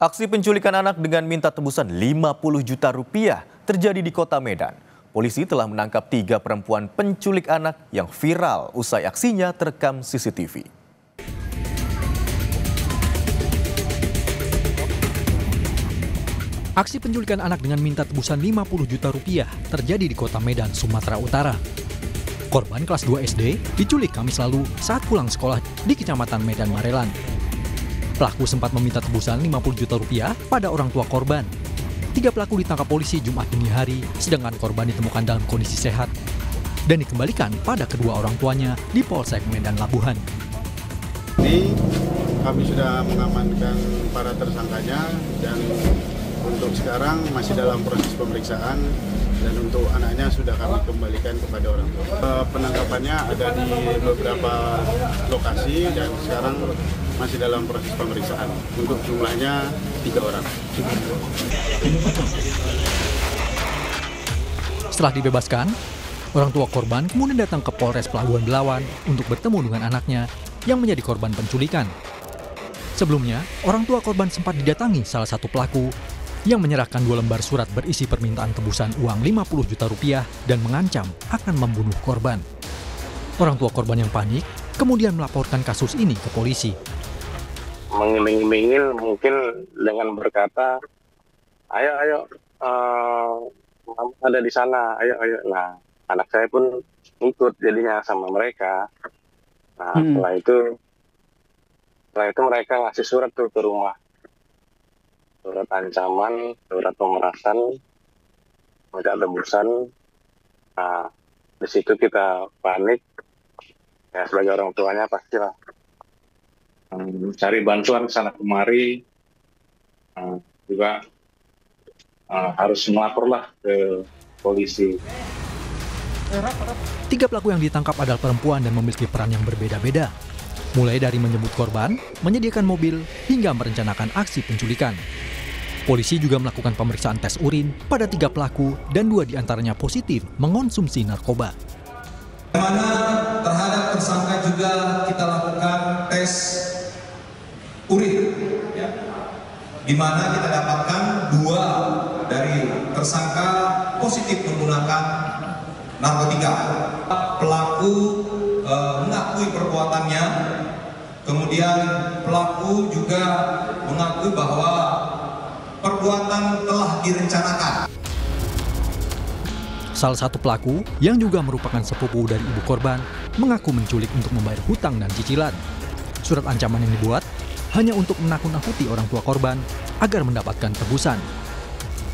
Aksi penculikan anak dengan minta tebusan 50 juta rupiah terjadi di kota Medan. Polisi telah menangkap 3 perempuan penculik anak yang viral usai aksinya terekam CCTV. Aksi penculikan anak dengan minta tebusan 50 juta rupiah terjadi di kota Medan, Sumatera Utara. Korban kelas 2 SD diculik Kamis lalu saat pulang sekolah di Kecamatan Medan Marelan. Pelaku sempat meminta tebusan 50 juta rupiah pada orang tua korban. 3 pelaku ditangkap polisi Jumat dini hari, sedangkan korban ditemukan dalam kondisi sehat dan dikembalikan pada kedua orang tuanya di Polsek Medan Labuhan. Ini kami sudah mengamankan para tersangkanya dan untuk sekarang masih dalam proses pemeriksaan dan untuk anaknya sudah kami kembalikan kepada orang tua. Penangkapannya ada di beberapa lokasi dan sekarang masih dalam proses pemeriksaan. Untuk jumlahnya 3 orang. Setelah dibebaskan, orang tua korban kemudian datang ke Polres Pelabuhan Belawan untuk bertemu dengan anaknya yang menjadi korban penculikan. Sebelumnya, orang tua korban sempat didatangi salah satu pelaku yang menyerahkan 2 lembar surat berisi permintaan tebusan uang 50 juta rupiah dan mengancam akan membunuh korban. Orang tua korban yang panik kemudian melaporkan kasus ini ke polisi. Mengiming-iming mungkin dengan berkata, ayo, mama ada di sana, ayo. Nah, anak saya pun ikut jadinya sama mereka. Nah, setelah itu mereka ngasih surat tuh ke rumah. Surat ancaman, surat pemerasan, minta tebusan. Nah, di situ kita panik. Ya, sebagai orang tuanya pastilah cari bantuan kesana kemari, juga harus melaporlah ke polisi. 3 pelaku yang ditangkap adalah perempuan dan memiliki peran yang berbeda-beda. Mulai dari menjemput korban, menyediakan mobil, hingga merencanakan aksi penculikan. Polisi juga melakukan pemeriksaan tes urin pada 3 pelaku dan 2 diantaranya positif mengonsumsi narkoba. Mana terhadap tersangka juga kita lakukan tes urin, ya, di mana kita dapatkan 2 dari tersangka positif menggunakan narkotika. Pelaku mengakui perbuatannya, kemudian pelaku juga mengakui bahwa perbuatan telah direncanakan. Salah satu pelaku yang juga merupakan sepupu dari ibu korban mengaku menculik untuk membayar hutang dan cicilan. Surat ancaman yang dibuat hanya untuk menakut-nakuti orang tua korban agar mendapatkan tebusan.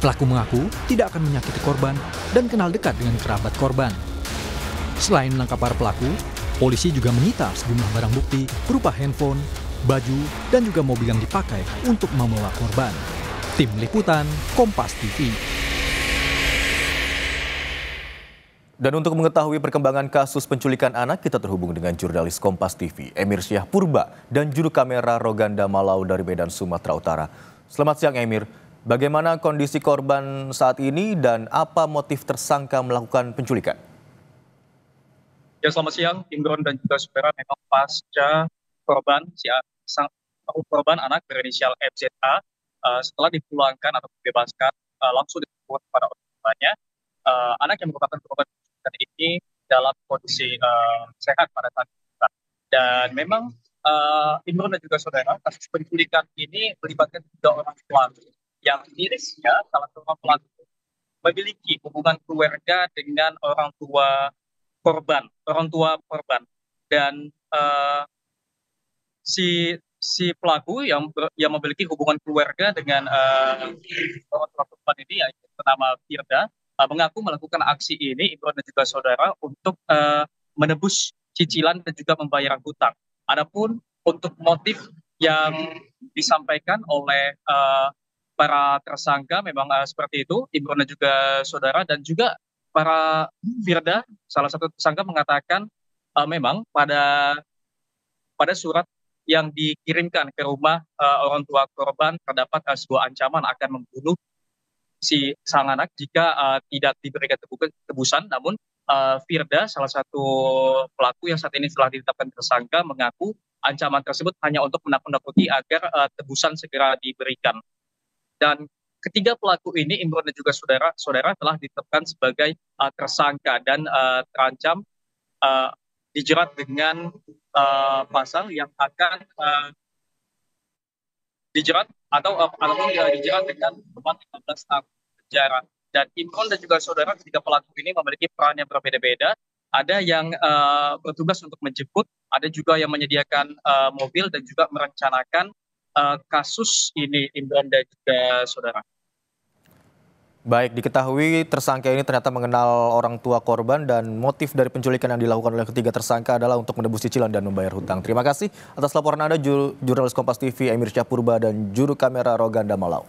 Pelaku mengaku tidak akan menyakiti korban dan kenal dekat dengan kerabat korban. Selain menangkap para pelaku, polisi juga menyita sejumlah barang bukti berupa handphone, baju, dan juga mobil yang dipakai untuk membawa korban. Tim Liputan, Kompas TV. Dan untuk mengetahui perkembangan kasus penculikan anak, kita terhubung dengan jurnalis Kompas TV, Emir Syah Purba, dan juru kamera Roganda Malau dari Medan, Sumatera Utara. Selamat siang, Emir. Bagaimana kondisi korban saat ini dan apa motif tersangka melakukan penculikan? Ya, selamat siang, Imron dan juga saudara. Memang pasca korban, korban anak berinisial FZA, setelah dipulangkan atau dibebaskan, langsung ditemukan kepada orang tuanya. Anak yang merupakan korban ini dalam kondisi sehat pada saat itu. Dan memang Imron dan juga saudara, kasus penculikan ini melibatkan 3 orang pelaku yang mirisnya salah satu pelaku memiliki hubungan keluarga dengan orang tua korban, dan si pelaku yang memiliki hubungan keluarga dengan orang tua korban ini, yaitu bernama Firda, mengaku melakukan aksi ini, Imron dan juga saudara, untuk menebus cicilan dan juga membayar hutang. Adapun untuk motif yang disampaikan oleh para tersangka memang seperti itu, Imron dan juga saudara, dan juga para Firda, salah satu tersangka, mengatakan memang pada surat yang dikirimkan ke rumah orang tua korban terdapat sebuah ancaman akan membunuh si sang anak jika tidak diberikan tebusan. Namun Firda, salah satu pelaku yang saat ini telah ditetapkan tersangka, mengaku ancaman tersebut hanya untuk menakut-nakuti agar tebusan segera diberikan. Dan ketiga pelaku ini, Imron dan juga saudara telah ditetapkan sebagai tersangka dan terancam dijerat dengan pasal yang akan dijerat ataupun dijerat dengan hukuman 15 tahun penjara. Dan Imron dan juga saudara ketiga pelaku ini memiliki peran yang berbeda-beda. Ada yang bertugas untuk menjemput, ada juga yang menyediakan mobil dan juga merencanakan kasus ini, Imron dan juga saudara. Baik, diketahui tersangka ini ternyata mengenal orang tua korban dan motif dari penculikan yang dilakukan oleh ketiga tersangka adalah untuk menebus cicilan dan membayar hutang. Terima kasih atas laporan Anda, jurnalis Kompas TV Emir Syahpurba dan juru kamera Roganda Malau.